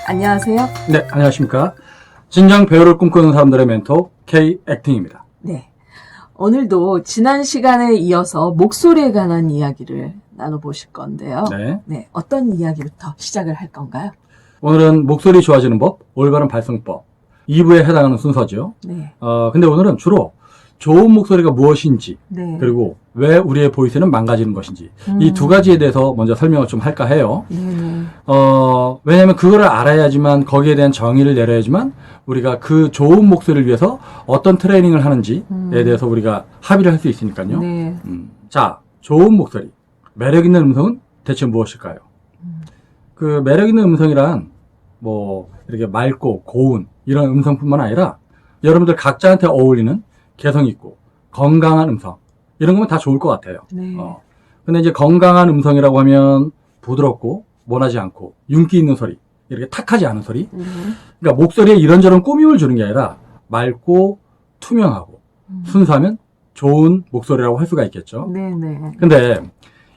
안녕하세요. 네, 안녕하십니까. 진정 배우를 꿈꾸는 사람들의 멘토 K-액팅입니다. 네. 오늘도 지난 시간에 이어서 목소리에 관한 이야기를 나눠보실 건데요. 네. 어떤 이야기부터 시작을 할 건가요? 오늘은 목소리 좋아지는 법, 올바른 발성법 2부에 해당하는 순서죠. 네. 근데 오늘은 주로 좋은 목소리가 무엇인지, 네. 그리고 왜 우리의 보이스는 망가지는 것인지 이 두 가지에 대해서 먼저 설명을 좀 할까 해요. 네네. 왜냐하면 그거를 알아야지만 거기에 대한 정의를 내려야지만 우리가 그 좋은 목소리를 위해서 어떤 트레이닝을 하는지에 대해서 우리가 합의를 할 수 있으니까요. 네. 자, 좋은 목소리, 매력 있는 음성은 대체 무엇일까요? 그 매력 있는 음성이란 뭐 이렇게 맑고 고운 이런 음성뿐만 아니라 여러분들 각자한테 어울리는 개성 있고 건강한 음성 이런 거면 다 좋을 것 같아요. 네. 근데 이제 건강한 음성이라고 하면 부드럽고 모나지 않고 윤기 있는 소리, 이렇게 탁하지 않은 소리. 그러니까 목소리에 이런저런 꾸밈을 주는 게 아니라 맑고 투명하고 순수하면 좋은 목소리라고 할 수가 있겠죠. 네네. 근데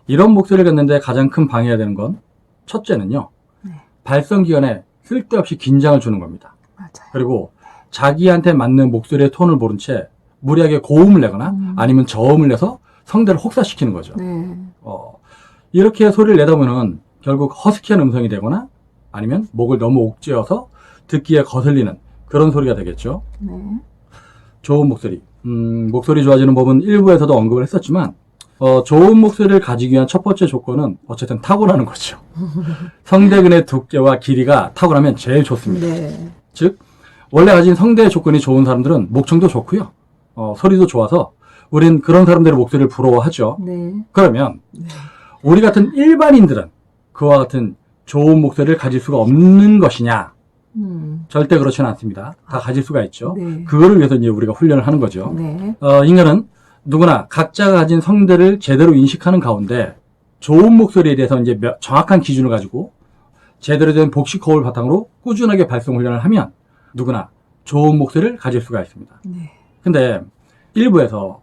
이런 목소리를 갖는데 가장 큰 방해가 되는 건 첫째는요. 네. 발성 기간에 쓸데없이 긴장을 주는 겁니다. 맞아요. 그리고 자기한테 맞는 목소리의 톤을 모른 채 무리하게 고음을 내거나 아니면 저음을 내서 성대를 혹사시키는 거죠. 네. 이렇게 소리를 내다 보면 결국 허스키한 음성이 되거나 아니면 목을 너무 옥죄어서 듣기에 거슬리는 그런 소리가 되겠죠. 네. 좋은 목소리. 목소리 좋아지는 법은 1부에서도 언급을 했었지만 좋은 목소리를 가지기 위한 첫 번째 조건은 어쨌든 타고나는 거죠. 성대근의 두께와 길이가 타고나면 제일 좋습니다. 네. 즉 원래 가진 성대의 조건이 좋은 사람들은 목청도 좋고요. 소리도 좋아서 우린 그런 사람들의 목소리를 부러워하죠. 네. 그러면 우리 같은 일반인들은 그와 같은 좋은 목소리를 가질 수가 없는 것이냐? 절대 그렇지는 않습니다. 다 가질 수가 있죠. 네. 그거를 위해서 이제 우리가 훈련을 하는 거죠. 네. 인간은 누구나 각자가 가진 성대를 제대로 인식하는 가운데 좋은 목소리에 대해서 이제 정확한 기준을 가지고 제대로 된 복식 호흡을 바탕으로 꾸준하게 발성 훈련을 하면 누구나 좋은 목소리를 가질 수가 있습니다. 네. 근데 일부에서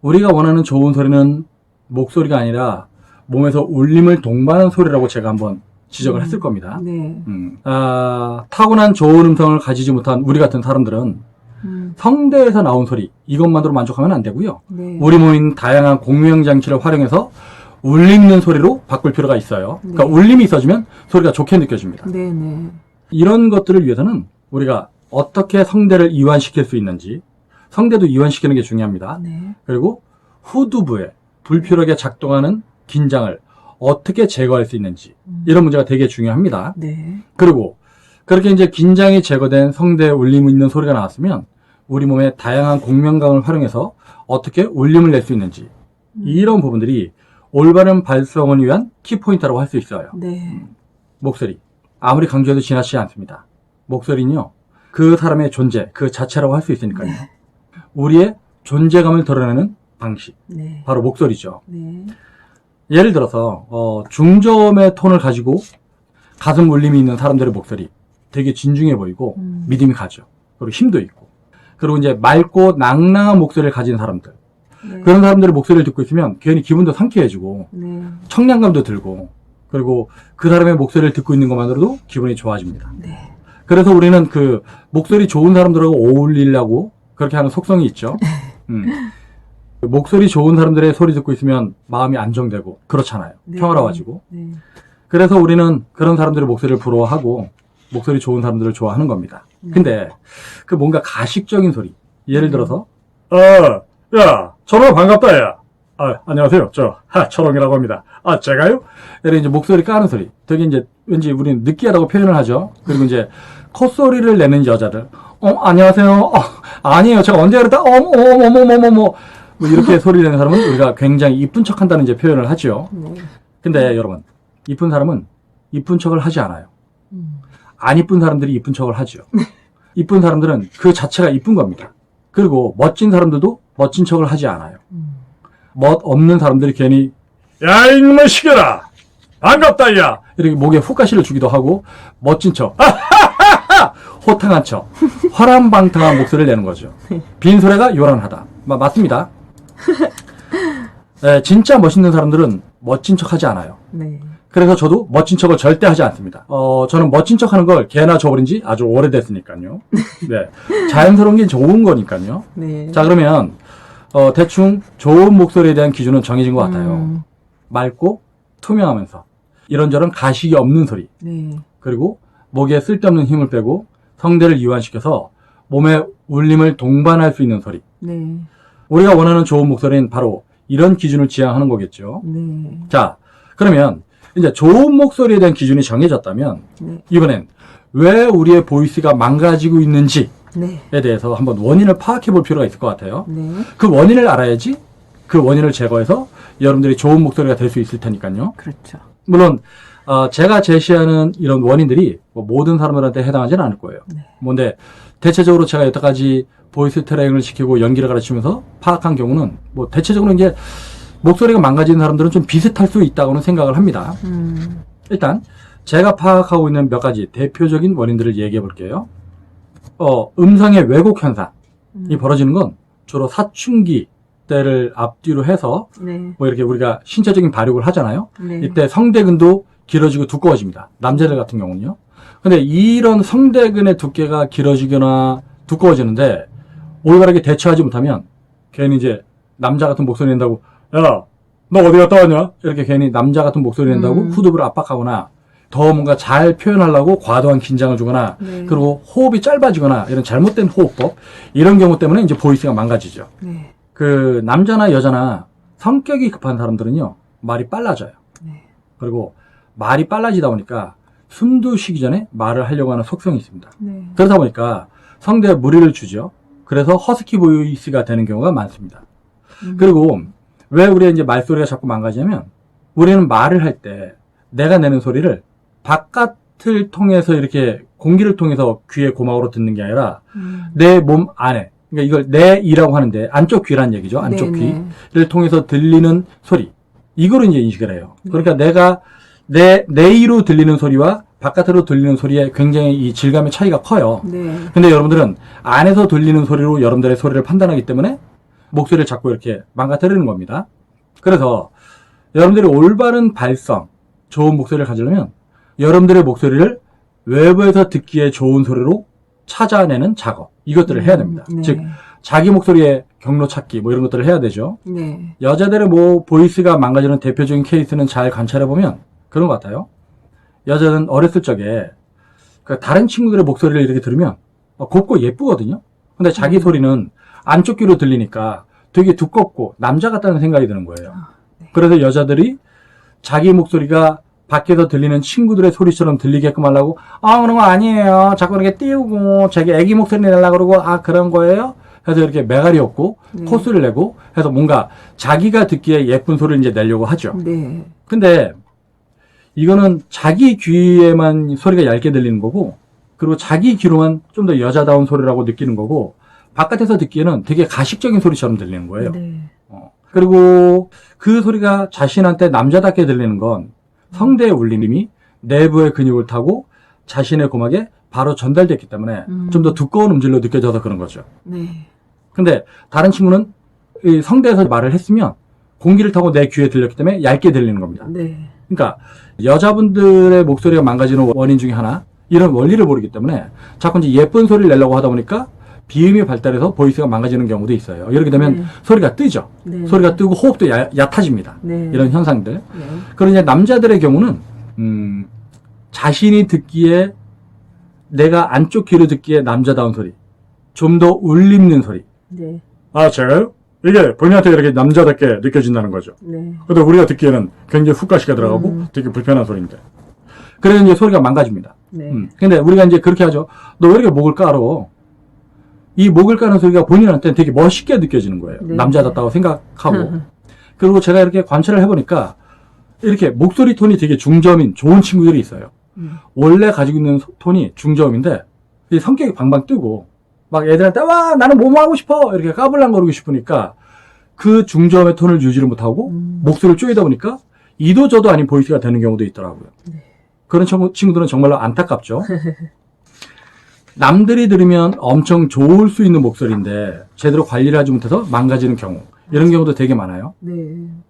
우리가 원하는 좋은 소리는 목소리가 아니라 몸에서 울림을 동반하는 소리라고 제가 한번 지적을 했을 겁니다. 네. 타고난 좋은 음성을 가지지 못한 우리 같은 사람들은 성대에서 나온 소리 이것만으로 만족하면 안 되고요. 네. 우리 몸에 있는 다양한 공명 장치를 활용해서 울림 있는 소리로 바꿀 필요가 있어요. 그러니까 울림이 있어지면 소리가 좋게 느껴집니다. 네. 네. 이런 것들을 위해서는 우리가 어떻게 성대를 이완시킬 수 있는지 성대도 이완시키는 게 중요합니다. 네. 그리고 후두부에 불필요하게 작동하는 긴장을 어떻게 제거할 수 있는지 이런 문제가 되게 중요합니다. 네. 그리고 그렇게 이제 긴장이 제거된 성대에 울림 있는 소리가 나왔으면 우리 몸의 다양한 공명감을 활용해서 어떻게 울림을 낼 수 있는지 이런 부분들이 올바른 발성을 위한 키포인트라고 할 수 있어요. 네. 목소리 아무리 강조해도 지나치지 않습니다. 목소리는요 그 사람의 존재 그 자체라고 할 수 있으니까요. 네. 우리의 존재감을 드러내는 방식 네. 바로 목소리죠. 네. 예를 들어서 중저음의 톤을 가지고 가슴 울림이 있는 사람들의 목소리 되게 진중해 보이고 믿음이 가죠. 그리고 힘도 있고 그리고 이제 맑고 낭랑한 목소리를 가진 사람들 네. 그런 사람들의 목소리를 듣고 있으면 괜히 기분도 상쾌해지고 네. 청량감도 들고 그리고 그 사람의 목소리를 듣고 있는 것만으로도 기분이 좋아집니다. 네. 그래서 우리는 그 목소리 좋은 사람들하고 어울리려고 그렇게 하는 속성이 있죠. 목소리 좋은 사람들의 소리 듣고 있으면 마음이 안정되고 그렇잖아요. 네. 평화로워지고. 네. 그래서 우리는 그런 사람들의 목소리를 부러워하고 목소리 좋은 사람들을 좋아하는 겁니다. 근데 그 뭔가 가식적인 소리 예를 들어서 야 철호 반갑다 야 안녕하세요 철홍이라고 합니다. 제가요? 이런 이제 목소리 까는 소리 되게 이제 왠지 우리는 느끼하다고 표현을 하죠. 그리고 이제 콧소리를 내는 여자들 안녕하세요 아니에요 제가 언제 그랬다 어머머머머머 뭐 이렇게 소리 내는 사람은 우리가 굉장히 이쁜 척 한다는 이제 표현을 하죠. 근데 여러분 이쁜 사람은 이쁜 척을 하지 않아요. 안 이쁜 사람들이 이쁜 척을 하죠. 이쁜 사람들은 그 자체가 이쁜 겁니다. 그리고 멋진 사람들도 멋진 척을 하지 않아요. 멋 없는 사람들이 괜히 야 이놈의 시계라 반갑다 야 이렇게 목에 훅가시를 주기도 하고 멋진 척 호탕한 척 화람방탕한 목소리를 내는 거죠. 빈소리가 요란하다. 맞습니다. 진짜 멋있는 사람들은 멋진 척 하지 않아요. 네. 그래서 저도 멋진 척을 절대 하지 않습니다. 저는 멋진 척 하는 걸 개나 줘버린 지 아주 오래됐으니까요. 네. 자연스러운 게 좋은 거니까요. 네. 자, 그러면, 대충 좋은 목소리에 대한 기준은 정해진 것 같아요. 맑고, 투명하면서, 이런저런 가식이 없는 소리. 네. 그리고, 목에 쓸데없는 힘을 빼고, 성대를 이완시켜서, 몸의 울림을 동반할 수 있는 소리. 네. 우리가 원하는 좋은 목소리는 바로 이런 기준을 지향하는 거겠죠. 네. 자, 그러면, 이제 좋은 목소리에 대한 기준이 정해졌다면, 네. 이번엔 왜 우리의 보이스가 망가지고 있는지에 네. 대해서 한번 원인을 파악해 볼 필요가 있을 것 같아요. 네. 그 원인을 알아야지 그 원인을 제거해서 여러분들이 좋은 목소리가 될 수 있을 테니까요. 그렇죠. 물론 제가 제시하는 이런 원인들이 뭐 모든 사람들한테 해당하지는 않을 거예요. 네. 뭔데 대체적으로 제가 여태까지 보이스 트레이닝을 시키고 연기를 가르치면서 파악한 경우는 뭐 대체적으로 이제 목소리가 망가지는 사람들은 좀 비슷할 수 있다고는 생각을 합니다. 일단 제가 파악하고 있는 몇 가지 대표적인 원인들을 얘기해 볼게요. 음성의 왜곡 현상이 벌어지는 건 주로 사춘기 때를 앞뒤로 해서 네. 뭐 이렇게 우리가 신체적인 발육을 하잖아요. 네. 이때 성대근도 길어지고 두꺼워집니다. 남자들 같은 경우는요. 근데 이런 성대근의 두께가 길어지거나 두꺼워지는데 올바르게 대처하지 못하면 괜히 이제 남자 같은 목소리 낸다고 야, 너 어디 갔다 왔냐? 이렇게 괜히 남자 같은 목소리 낸다고 후두부를 압박하거나 더 뭔가 잘 표현하려고 과도한 긴장을 주거나 네. 그리고 호흡이 짧아지거나 이런 잘못된 호흡법 이런 경우 때문에 이제 보이스가 망가지죠. 네. 그 남자나 여자나 성격이 급한 사람들은요 말이 빨라져요. 네. 그리고 말이 빨라지다 보니까 숨도 쉬기 전에 말을 하려고 하는 속성이 있습니다. 네. 그러다 보니까 성대에 무리를 주죠. 그래서 허스키 보이스가 되는 경우가 많습니다. 그리고 왜 우리가 이제 말소리가 자꾸 망가지냐면 우리는 말을 할 때 내가 내는 소리를 바깥을 통해서 이렇게 공기를 통해서 귀에 고막으로 듣는 게 아니라 내 몸 안에 그러니까 이걸 내 이라고 하는데 안쪽 귀란 얘기죠. 안쪽 네네. 귀를 통해서 들리는 소리 이거로 이제 인식을 해요. 그러니까 내가 내 이로 들리는 소리와 바깥으로 들리는 소리에 굉장히 이 질감의 차이가 커요. 네. 근데 여러분들은 안에서 들리는 소리로 여러분들의 소리를 판단하기 때문에 목소리를 자꾸 이렇게 망가뜨리는 겁니다. 그래서 여러분들이 올바른 발성, 좋은 목소리를 가지려면 여러분들의 목소리를 외부에서 듣기에 좋은 소리로 찾아내는 작업, 이것들을 해야 됩니다. 네. 즉 자기 목소리의 경로 찾기 뭐 이런 것들을 해야 되죠. 네. 여자들의 뭐 보이스가 망가지는 대표적인 케이스는 잘 관찰해 보면 그런 것 같아요. 여자는 어렸을 적에 그 다른 친구들의 목소리를 이렇게 들으면 곱고 예쁘거든요. 근데 자기 소리는 안쪽 귀로 들리니까 되게 두껍고 남자 같다는 생각이 드는 거예요. 그래서 여자들이 자기 목소리가 밖에서 들리는 친구들의 소리처럼 들리게끔 하려고 그런 거 아니에요. 자꾸 이렇게 띄우고 자기 애기 목소리 내려고 그러고 그런 거예요. 해서 이렇게 매가리 없고 콧소리를 내고 해서 뭔가 자기가 듣기에 예쁜 소리를 이제 내려고 하죠. 네. 근데 이거는 자기 귀에만 소리가 얇게 들리는 거고 그리고 자기 귀로만 좀 더 여자다운 소리라고 느끼는 거고 바깥에서 듣기에는 되게 가식적인 소리처럼 들리는 거예요. 네. 그리고 그 소리가 자신한테 남자답게 들리는 건 성대의 울림이 내부의 근육을 타고 자신의 고막에 바로 전달됐기 때문에 좀 더 두꺼운 음질로 느껴져서 그런 거죠. 네. 근데 다른 친구는 이 성대에서 말을 했으면 공기를 타고 내 귀에 들렸기 때문에 얇게 들리는 겁니다. 네. 그러니까 여자분들의 목소리가 망가지는 원인 중에 하나 이런 원리를 모르기 때문에 자꾸 이제 예쁜 소리를 내려고 하다 보니까 비음이 발달해서 보이스가 망가지는 경우도 있어요. 이렇게 되면 소리가 뜨죠. 네. 소리가 뜨고 호흡도 얕아집니다. 네. 이런 현상들. 네. 그러나 남자들의 경우는 자신이 듣기에 내가 안쪽 귀로 듣기에 남자다운 소리, 좀 더 울림는 소리. 네. 제가요? 이게 본인한테 이렇게 남자답게 느껴진다는 거죠. 네. 근데 우리가 듣기에는 굉장히 훅가시가 들어가고 되게 불편한 소리인데. 그래서 이제 소리가 망가집니다. 네. 근데 우리가 이제 그렇게 하죠. 너 왜 이렇게 목을 깔어? 이 목을 까는 소리가 본인한테 되게 멋있게 느껴지는 거예요. 네. 남자답다고 생각하고. 그리고 제가 이렇게 관찰을 해보니까 이렇게 목소리 톤이 되게 중저음인 좋은 친구들이 있어요. 원래 가지고 있는 톤이 중저음인데 이 성격이 방방 뜨고 막 애들한테 나는 뭐뭐 하고 싶어 이렇게 까불랑거리고 싶으니까 그 중저음의 톤을 유지를 못하고 목소리를 쪼이다 보니까 이도 저도 아닌 보이스가 되는 경우도 있더라고요. 그런 친구들은 정말로 안타깝죠. 남들이 들으면 엄청 좋을 수 있는 목소리인데 제대로 관리를 하지 못해서 망가지는 경우 이런 경우도 되게 많아요. 네.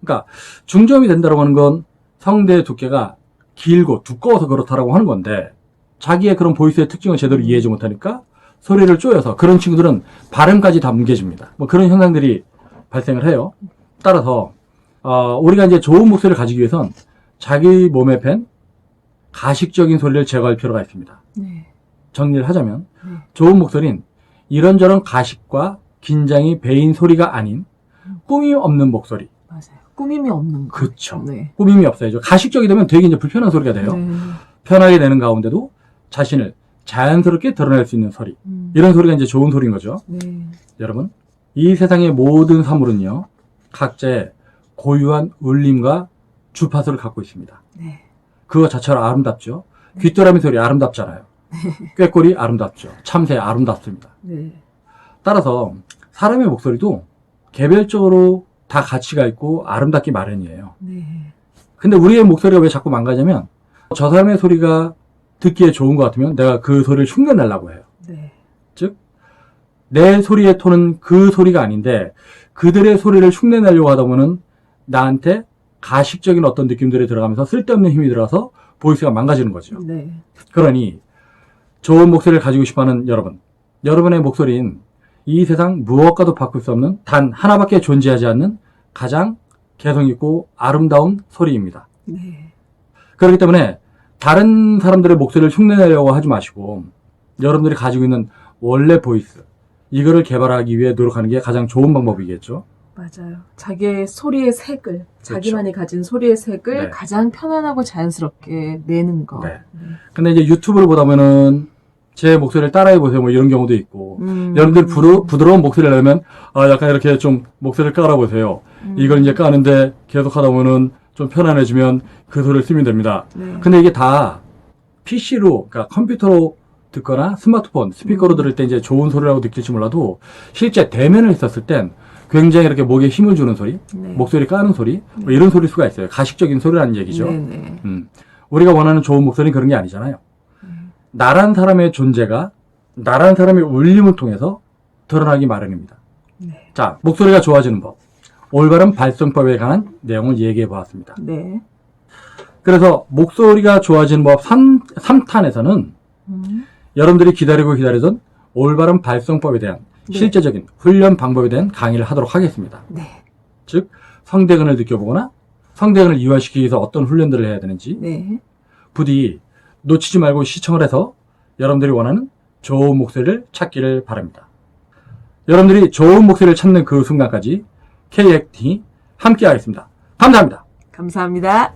그러니까 중저음이 된다고 하는 건 성대의 두께가 길고 두꺼워서 그렇다라고 하는 건데 자기의 그런 보이스의 특징을 제대로 이해하지 못하니까 소리를 쪼여서 그런 친구들은 발음까지 다 뭉개집니다. 뭐 그런 현상들이 발생을 해요. 따라서 우리가 이제 좋은 목소리를 가지기 위해선 자기 몸에 밴 가식적인 소리를 제거할 필요가 있습니다. 네. 정리를 하자면 네. 좋은 목소리는 이런저런 가식과 긴장이 배인 소리가 아닌 꾸밈 없는 목소리. 맞아요. 꾸밈이 없는 거. 그렇죠. 네. 꾸밈이 없어야죠. 가식적이 되면 되게 이제 불편한 소리가 돼요. 네. 편하게 되는 가운데도 자신을 자연스럽게 드러낼 수 있는 소리. 이런 소리가 이제 좋은 소리인 거죠. 네. 여러분, 이 세상의 모든 사물은요, 각자의 고유한 울림과 주파수를 갖고 있습니다. 네. 그거 자체로 아름답죠. 귀뚜라미 소리 아름답잖아요. 꾀꼬리 아름답죠. 참새 아름답습니다. 네. 따라서 사람의 목소리도 개별적으로 다 가치가 있고 아름답기 마련이에요. 네. 근데 우리의 목소리가 왜 자꾸 망가지냐면 저 사람의 소리가 듣기에 좋은 것 같으면 내가 그 소리를 흉내내려고 해요. 네. 즉, 내 소리의 톤은 그 소리가 아닌데 그들의 소리를 흉내내려고 하다 보면 나한테 가식적인 어떤 느낌들이 들어가면서 쓸데없는 힘이 들어가서 보이스가 망가지는 거죠. 네. 그러니 좋은 목소리를 가지고 싶어하는 여러분, 여러분의 목소리는 이 세상 무엇과도 바꿀 수 없는 단 하나밖에 존재하지 않는 가장 개성 있고 아름다운 소리입니다. 네. 그렇기 때문에 다른 사람들의 목소리를 흉내내려고 하지 마시고 여러분들이 가지고 있는 원래 보이스, 이거를 개발하기 위해 노력하는 게 가장 좋은 방법이겠죠. 맞아요. 자기의 소리의 색을, 자기만이 가진 소리의 색을 네. 가장 편안하고 자연스럽게 내는 거. 네. 근데 이제 유튜브를 보다 보면은 제 목소리를 따라해보세요. 뭐 이런 경우도 있고. 여러분들 부드러운 목소리를 내면, 약간 이렇게 좀 목소리를 깔아보세요. 이걸 이제 까는데 계속 하다 보면은 좀 편안해지면 그 소리를 쓰면 됩니다. 네. 근데 이게 다 PC로, 그러니까 컴퓨터로 듣거나 스마트폰, 스피커로 들을 때 이제 좋은 소리라고 느낄지 몰라도 실제 대면을 했었을 땐 굉장히 이렇게 목에 힘을 주는 소리, 네. 목소리 까는 소리, 뭐 이런 소리일 수가 있어요. 가식적인 소리라는 얘기죠. 네. 네. 우리가 원하는 좋은 목소리는 그런 게 아니잖아요. 나란 사람의 존재가 나란 사람의 울림을 통해서 드러나기 마련입니다. 네. 자, 목소리가 좋아지는 법. 올바른 발성법에 관한 내용을 얘기해 보았습니다. 네. 그래서 목소리가 좋아지는 법 3탄에서는 여러분들이 기다리던 올바른 발성법에 대한 네. 실제적인 훈련 방법에 대한 강의를 하도록 하겠습니다. 네. 즉, 성대근을 느껴보거나 성대근을 이완시키기 위해서 어떤 훈련들을 해야 되는지 네. 부디 놓치지 말고 시청을 해서 여러분들이 원하는 좋은 목소리를 찾기를 바랍니다. 여러분들이 좋은 목소리를 찾는 그 순간까지 KACT 함께 하겠습니다. 감사합니다. 감사합니다.